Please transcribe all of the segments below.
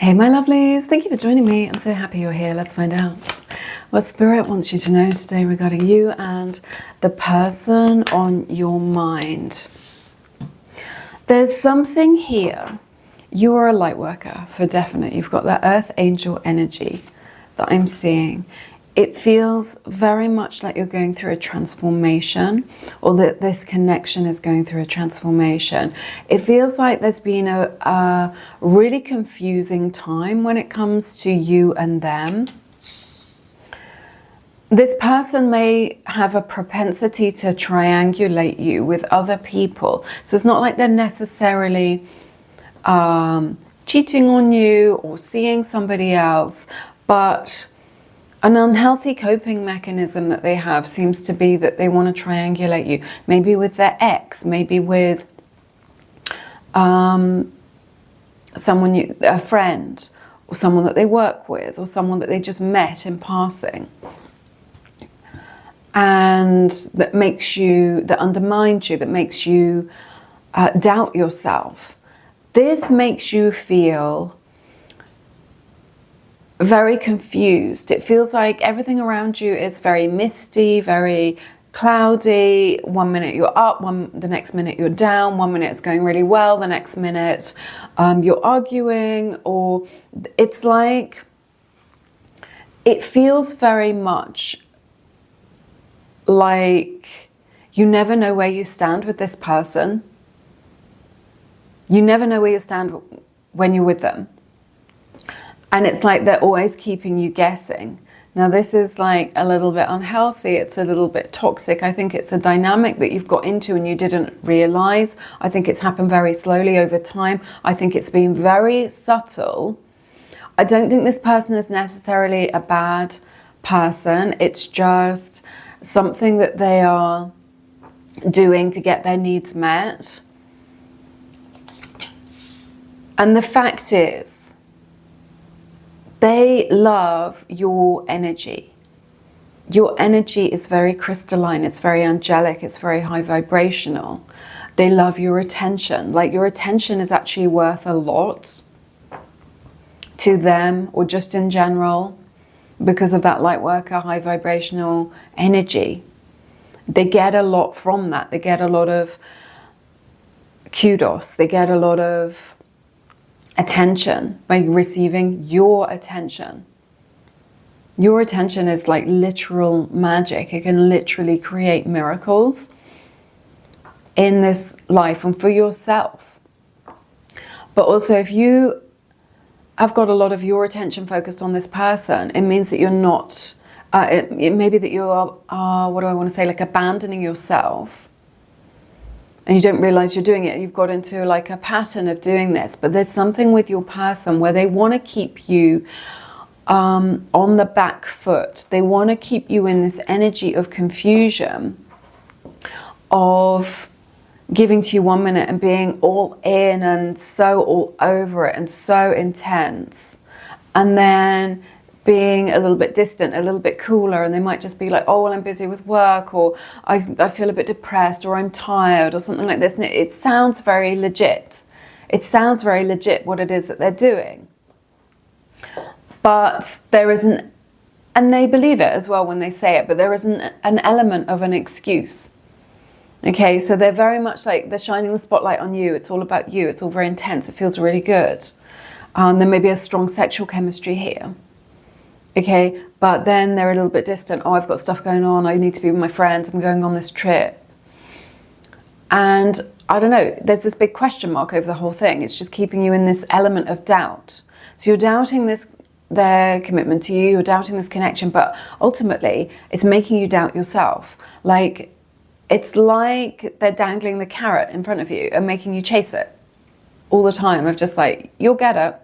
Hey my lovelies, thank you for joining me. I'm so happy you're here. Let's find out what Spirit wants you to know today regarding you and the person on your mind. There's something here. You are a light worker for definite. You've got that earth angel energy that I'm seeing. It feels very much like you're going through a transformation, or that this connection is going through a transformation. It feels like there's been a really confusing time when it comes to you and them. This person may have a propensity to triangulate you with other people. So it's not like they're necessarily cheating on you or seeing somebody else, but an unhealthy coping mechanism that they have seems to be that they want to triangulate you, maybe with their ex, maybe with someone, a friend, or someone that they work with, or someone that they just met in passing. And that makes you, that undermines you, that makes you doubt yourself. This makes you feel very confused. It feels like everything around you is very misty, very cloudy. One minute you're up, the next minute you're down. One minute it's going really well, the next minute you're arguing, or it's like, it feels very much like you never know where you stand with this person. You never know where you stand when you're with them. And it's like they're always keeping you guessing. Now this is like a little bit unhealthy. It's a little bit toxic. I think it's a dynamic that you've got into and you didn't realize. I think it's happened very slowly over time. I think it's been very subtle. I don't think this person is necessarily a bad person. It's just something that they are doing to get their needs met. And the fact is, they love your energy. Your energy is very crystalline, it's very angelic, it's very high vibrational. They love your attention. Like, your attention is actually worth a lot to them, or just in general, because of that light worker, high vibrational energy. They get a lot from that. They get a lot of kudos. They get a lot of attention by receiving your attention. Your attention is like literal magic. It can literally create miracles in this life and for yourself. But also, if you have got a lot of your attention focused on this person, it means that you're not, it may be that you are, what do I want to say, like abandoning yourself. And you don't realize you're doing it. You've got into like a pattern of doing this. But there's something with your person where they want to keep you on the back foot. They want to keep you in this energy of confusion, of giving to you one minute and being all in and so all over it and so intense. And then being a little bit distant, a little bit cooler, and they might just be like, oh, well, I'm busy with work, or I feel a bit depressed, or I'm tired, or something like this. And it sounds very legit. It sounds very legit what it is that they're doing. But there isn't, and they believe it as well when they say it, but there isn't an element of an excuse. Okay, so they're very much like they're shining the spotlight on you. It's all about you. It's all very intense. It feels really good. There may be a strong sexual chemistry here. Okay, but then they're a little bit distant. Oh, I've got stuff going on. I need to be with my friends. I'm going on this trip. And I don't know, there's this big question mark over the whole thing. It's just keeping you in this element of doubt. So you're doubting their commitment to you. You're doubting this connection, but ultimately it's making you doubt yourself. Like, it's like they're dangling the carrot in front of you and making you chase it all the time, of just like, you'll get it.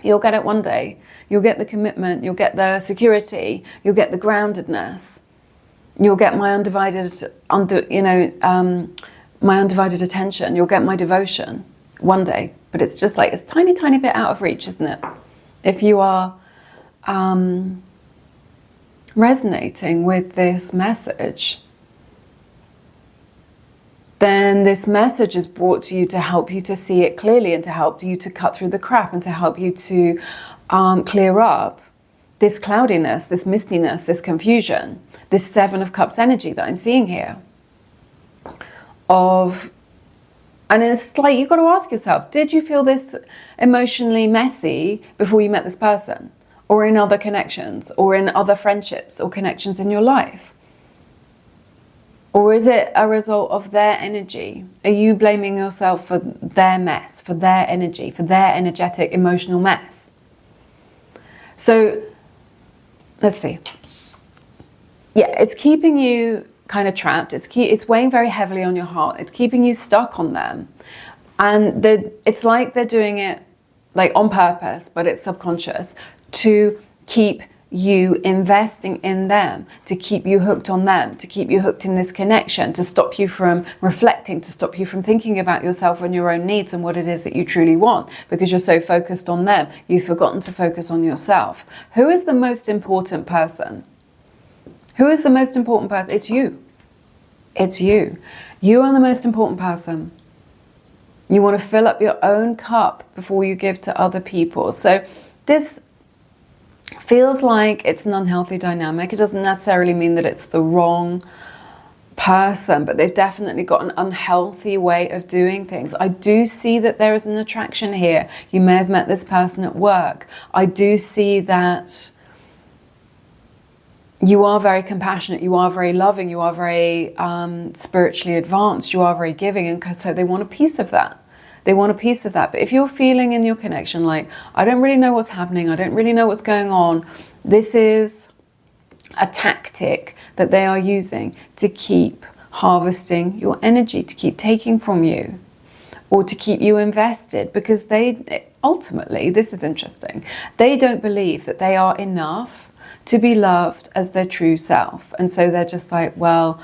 You'll get it one day. You'll get the commitment, you'll get the security, you'll get the groundedness, you'll get my undivided, my undivided attention, you'll get my devotion one day. But it's just like, it's a tiny, tiny bit out of reach, isn't it? If you are resonating with this message. then this message is brought to you to help you to see it clearly and to help you to cut through the crap and to help you to clear up this cloudiness, this mistiness, this confusion, this Seven of Cups energy that I'm seeing here. And it's like, you've got to ask yourself, did you feel this emotionally messy before you met this person? Or in other connections, or in other friendships or connections in your life? Or is it a result of their energy? Are you blaming yourself for their mess, for their energy, for their energetic, emotional mess? So, let's see. Yeah, it's keeping you kind of trapped. It's weighing very heavily on your heart. It's keeping you stuck on them. And it's like they're doing it like on purpose, but it's subconscious, to keep you investing in them, to keep you hooked on them, to keep you hooked in this connection, to stop you from reflecting, to stop you from thinking about yourself and your own needs and what it is that you truly want, because you're so focused on them. You've forgotten to focus on yourself. Who is the most important person? Who is the most important person? It's you. It's you. You are the most important person. You want to fill up your own cup before you give to other people. So this feels like it's an unhealthy dynamic. It doesn't necessarily mean that it's the wrong person, but they've definitely got an unhealthy way of doing things. I do see that there is an attraction here. You may have met this person at work. I do see that you are very compassionate, you are very loving, you are very spiritually advanced, you are very giving, and so they want a piece of that. They want a piece of that. But if you're feeling in your connection like, I don't really know what's happening, I don't really know what's going on, this is a tactic that they are using to keep harvesting your energy, to keep taking from you, or to keep you invested, because they ultimately, this is interesting, they don't believe that they are enough to be loved as their true self. And so they're just like, well,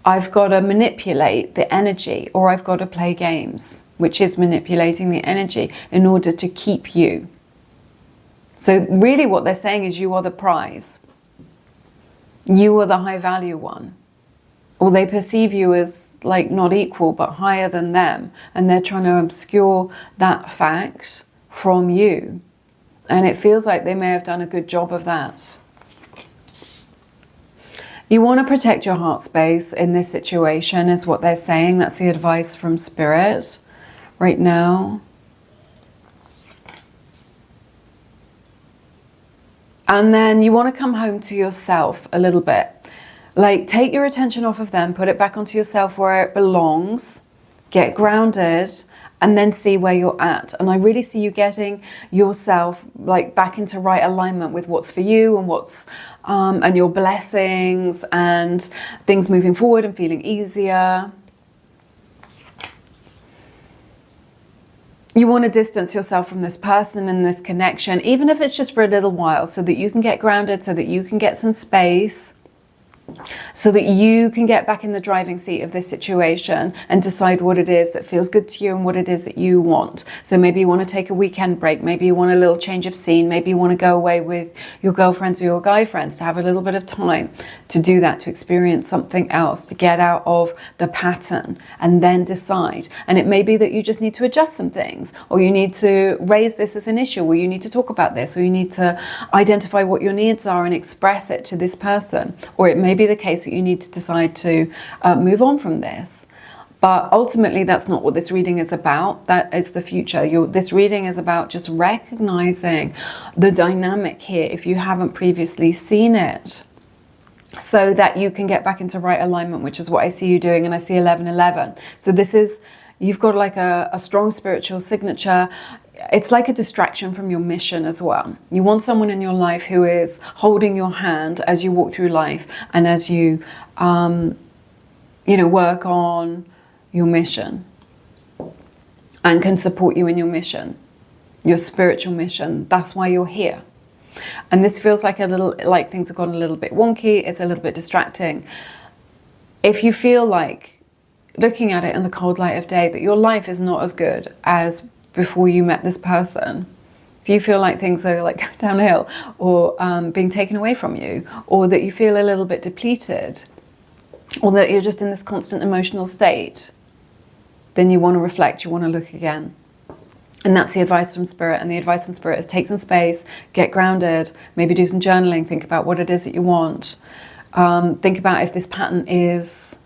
I've got to manipulate the energy, or I've got to play games, which is manipulating the energy in order to keep you. So really what they're saying is you are the prize. You are the high value one. Or they perceive you as like not equal but higher than them, and they're trying to obscure that fact from you. And it feels like they may have done a good job of that. You want to protect your heart space in this situation is what they're saying. That's the advice from Spirit right now. And then you want to come home to yourself a little bit. Like, take your attention off of them, put it back onto yourself where it belongs, get grounded, and then see where you're at. And I really see you getting yourself like back into right alignment with what's for you and what's and your blessings and things moving forward and feeling easier. You want to distance yourself from this person and this connection, even if it's just for a little while, so that you can get grounded, so that you can get some space, so that you can get back in the driving seat of this situation and decide what it is that feels good to you and what it is that you want. So maybe you want to take a weekend break, maybe you want a little change of scene, maybe you want to go away with your girlfriends or your guy friends to have a little bit of time to do that, to experience something else, to get out of the pattern and then decide. And it may be that you just need to adjust some things, or you need to raise this as an issue, or you need to talk about this, or you need to identify what your needs are and express it to this person. Or it may be the case that you need to decide to move on from this. But ultimately, that's not what this reading is about. That is the future. This reading is about just recognizing the dynamic here if you haven't previously seen it, so that you can get back into right alignment, which is what I see you doing. And I see 1111. So this is, you've got like a strong spiritual signature. It's like a distraction from your mission as well. You want someone in your life who is holding your hand as you walk through life and as you, work on your mission, and can support you in your mission, your spiritual mission. That's why you're here. And this feels like like things have gone a little bit wonky. It's a little bit distracting. If you feel like, looking at it in the cold light of day, that your life is not as good as before you met this person, if you feel like things are like going downhill, or being taken away from you, or that you feel a little bit depleted, or that you're just in this constant emotional state, then you want to reflect, you want to look again. And that's the advice from Spirit. And the advice from Spirit is take some space, get grounded, maybe do some journaling, think about what it is that you want. Think about if this pattern is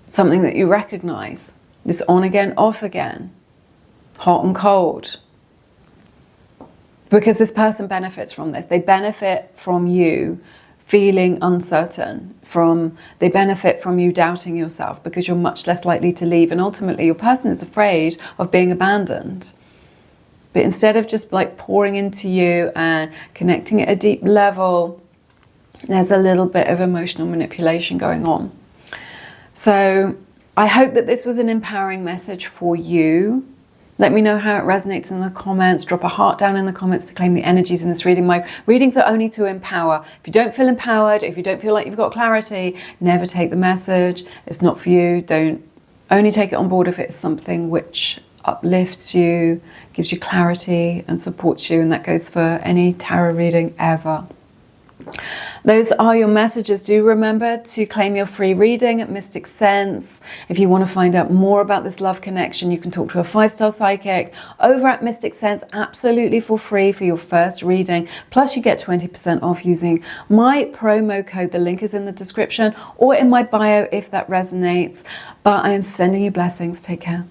something that you recognize. This on again, off again, hot and cold. Because this person benefits from this. They benefit from you feeling uncertain. They benefit from you doubting yourself, because you're much less likely to leave. And ultimately your person is afraid of being abandoned. But instead of just like pouring into you and connecting at a deep level, there's a little bit of emotional manipulation going on. So I hope that this was an empowering message for you. Let me know how it resonates in the comments. Drop a heart down in the comments to claim the energies in this reading. My readings are only to empower. If you don't feel empowered, if you don't feel like you've got clarity, never take the message. It's not for you. Don't only take it on board if it's something which uplifts you, gives you clarity and supports you. And that goes for any tarot reading ever. Those are your messages. Do remember to claim your free reading at Mystic Sense. If you want to find out more about this love connection, you can talk to a 5-star psychic over at Mystic Sense, absolutely for free for your first reading. Plus you get 20% off using my promo code. The link is in the description or in my bio if that resonates. But I am sending you blessings. Take care.